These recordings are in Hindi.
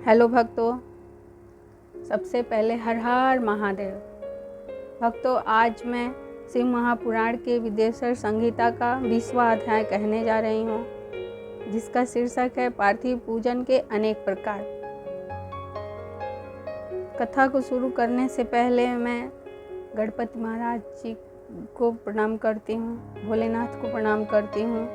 हेलो भक्तों, सबसे पहले हर हर महादेव। भक्तों, आज मैं शिव महापुराण के विदेशर संहिता का 20वां अध्याय कहने जा रही हूँ, जिसका शीर्षक है पार्थिव पूजन के अनेक प्रकार। कथा को शुरू करने से पहले मैं गणपति महाराज जी को प्रणाम करती हूँ, भोलेनाथ को प्रणाम करती हूँ,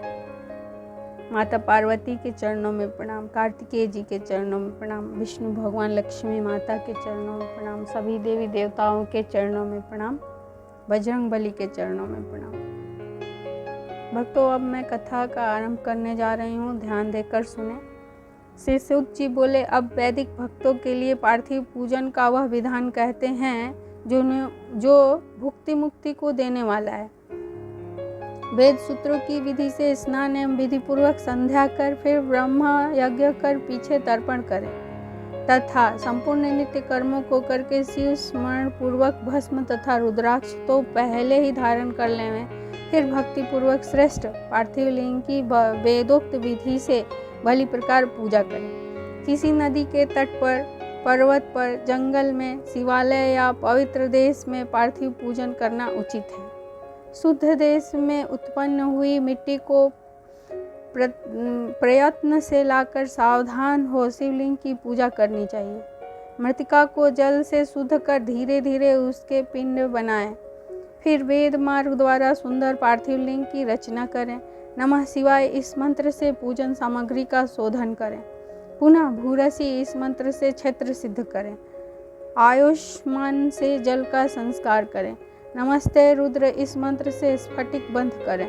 माता पार्वती के चरणों में प्रणाम, कार्तिकेय जी के चरणों में प्रणाम, विष्णु भगवान, लक्ष्मी माता के चरणों में प्रणाम, सभी देवी देवताओं के चरणों में प्रणाम, बजरंगबली के चरणों में प्रणाम। भक्तों, अब मैं कथा का आरंभ करने जा रही हूँ, ध्यान देकर सुने। श्री सूत जी बोले, अब वैदिक भक्तों के लिए पार्थिव पूजन का वह विधान कहते हैं जो भुक्ति मुक्ति को देने वाला है। वेद सूत्रों की विधि से स्नान एवं विधि पूर्वक संध्या कर फिर ब्रह्म यज्ञ कर पीछे तर्पण करें तथा संपूर्ण नित्य कर्मों को करके शिव स्मरण पूर्वक भस्म तथा रुद्राक्ष तो पहले ही धारण कर लें, फिर भक्ति पूर्वक श्रेष्ठ पार्थिव लिंग की वेदोक्त विधि से भली प्रकार पूजा करें। किसी नदी के तट पर, पर्वत पर, जंगल में, शिवालय या पवित्र देश में पार्थिव पूजन करना उचित है। शुद्ध देश में उत्पन्न हुई मिट्टी को प्रयत्न से लाकर सावधान हो शिवलिंग की पूजा करनी चाहिए। मृतिका को जल से शुद्ध कर धीरे धीरे उसके पिंड बनाएं। फिर वेद मार्ग द्वारा सुंदर पार्थिव लिंग की रचना करें। नमः शिवाय इस मंत्र से पूजन सामग्री का शोधन करें। पुनः भूरसी इस मंत्र से क्षेत्र सिद्ध करें। आयुष्मान से जल का संस्कार करें। नमस्ते रुद्र इस मंत्र से स्फटिक बंध करें।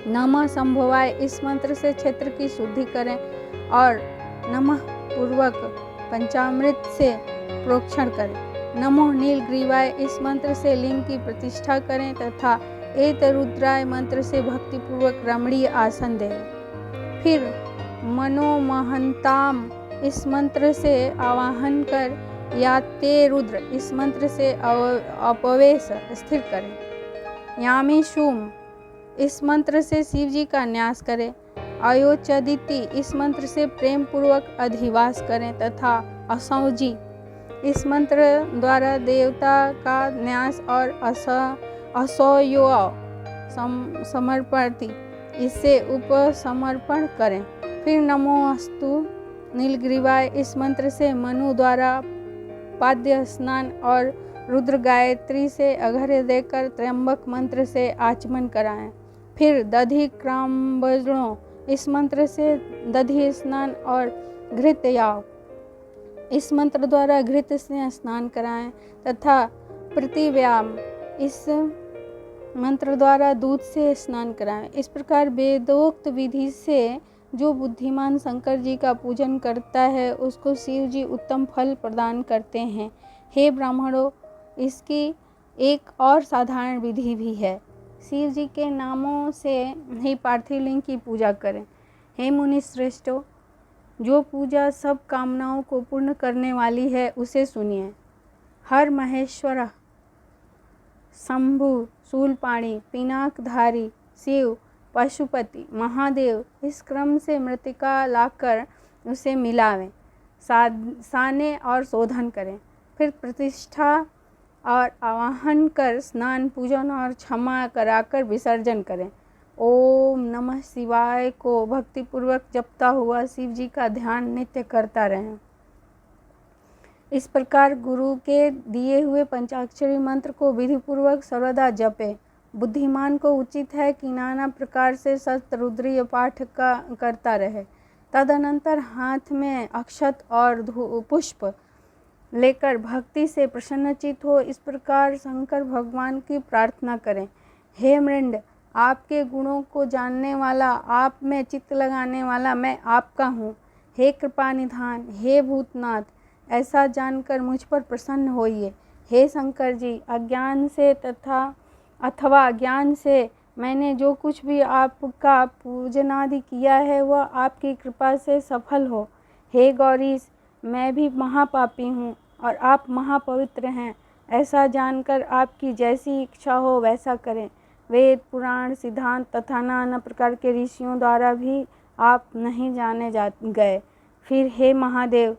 नमः संभवाय इस मंत्र से क्षेत्र की शुद्धि करें और नमः पूर्वक पंचामृत से प्रोक्षण करें। नमो नीलग्रीवाय इस मंत्र से लिंग की प्रतिष्ठा करें तथा एत रुद्राय मंत्र से भक्ति पूर्वक रमणीय आसन दें। फिर मनोमहंताम इस मंत्र से आवाहन कर या ते रुद्र इस मंत्र से अपवेश स्थिर करें। यामी शुम इस मंत्र से शिव जी का न्यास करें। अयोचदिति इस मंत्र से प्रेम पूर्वक अधिवास करें तथा असौजी इस मंत्र द्वारा देवता का न्यास और असौयो समर्पणति इससे उपसमर्पण करें। फिर नमोस्तु नीलग्रीवाय इस मंत्र से मनु द्वारा पाद्य स्नान और रुद्र गायत्री से अर्घ्य देकर त्र्यंबक मंत्र से आचमन कराएं। फिर दधि क्राम्बणों इस मंत्र से दधि स्नान और घृत याव इस मंत्र द्वारा घृत से स्नान कराएं तथा प्रतिव्याम इस मंत्र द्वारा दूध से स्नान कराएं। इस प्रकार वेदोक्त विधि से जो बुद्धिमान शंकर जी का पूजन करता है उसको शिव जी उत्तम फल प्रदान करते हैं। हे ब्राह्मणों, इसकी एक और साधारण विधि भी है। शिव जी के नामों से ही पार्थिव लिंग की पूजा करें। हे मुनि श्रेष्ठों, जो पूजा सब कामनाओं को पूर्ण करने वाली है उसे सुनिए। हर महेश्वर, शंभु, शूलपाणी, पिनाकधारी, शिव, पशुपति, महादेव इस क्रम से मृतिका लाकर उसे मिलावें, साने और शोधन करें। फिर प्रतिष्ठा और आवाहन कर स्नान, पूजन और क्षमा कराकर विसर्जन करें। ओम नमः शिवाय को भक्तिपूर्वक जपता हुआ शिव जी का ध्यान नित्य करता रहें। इस प्रकार गुरु के दिए हुए पंचाक्षरी मंत्र को विधिपूर्वक सर्वदा जपे। बुद्धिमान को उचित है कि नाना प्रकार से शतरुद्रीय पाठ का करता रहे। तदनंतर हाथ में अक्षत और पुष्प लेकर भक्ति से प्रसन्नचित हो इस प्रकार शंकर भगवान की प्रार्थना करें। हे मृंड, आपके गुणों को जानने वाला, आप में चित्त लगाने वाला मैं आपका हूँ। हे कृपा निधान, हे भूतनाथ, ऐसा जानकर मुझ पर प्रसन्न होइए। हे शंकर जी, अज्ञान से अथवा ज्ञान से मैंने जो कुछ भी आपका पूजनादि किया है वह आपकी कृपा से सफल हो। हे गौरीश, मैं भी महापापी हूँ और आप महापवित्र हैं, ऐसा जानकर आपकी जैसी इच्छा हो वैसा करें। वेद, पुराण, सिद्धांत तथा नाना प्रकार के ऋषियों द्वारा भी आप नहीं जाने गए। फिर हे महादेव,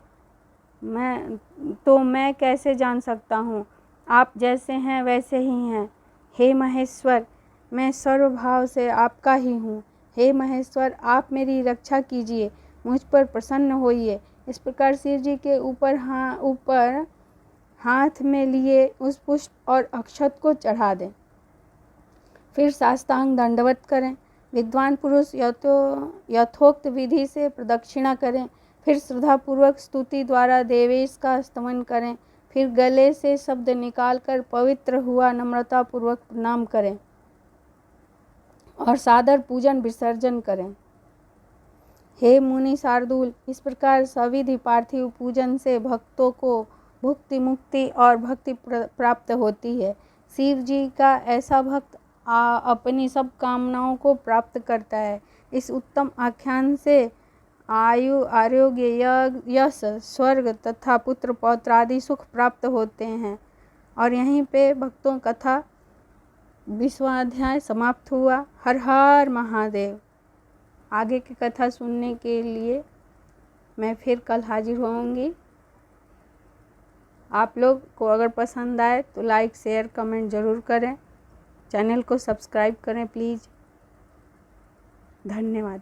मैं कैसे जान सकता हूँ? आप जैसे हैं वैसे ही हैं। हे महेश्वर, मैं सर्वभाव से आपका ही हूँ। हे महेश्वर, आप मेरी रक्षा कीजिए, मुझ पर प्रसन्न होइए। इस प्रकार शिव जी के ऊपर हाथ में लिए उस पुष्प और अक्षत को चढ़ा दें। फिर साष्टांग दंडवत करें। विद्वान पुरुष यथोक्त विधि से प्रदक्षिणा करें। फिर श्रद्धापूर्वक स्तुति द्वारा देवेश का स्तमन करें। फिर गले से शब्द निकालकर पवित्र हुआ नम्रता पूर्वक प्रणाम करें और सादर पूजन विसर्जन करें। हे मुनि शार्दूल, इस प्रकार सविधि पार्थिव पूजन से भक्तों को भुक्ति, मुक्ति और भक्ति प्राप्त होती है। शिव जी का ऐसा भक्त अपनी सब कामनाओं को प्राप्त करता है। इस उत्तम आख्यान से आयु, आरोग्य, यश, स्वर्ग तथा पुत्र पौत्र आदि सुख प्राप्त होते हैं। और यहीं पे भक्तों कथा 20वां अध्याय समाप्त हुआ। हर हर महादेव। आगे की कथा सुनने के लिए मैं फिर कल हाजिर होंगी। आप लोग को अगर पसंद आए तो लाइक, शेयर, कमेंट ज़रूर करें। चैनल को सब्सक्राइब करें प्लीज़। धन्यवाद।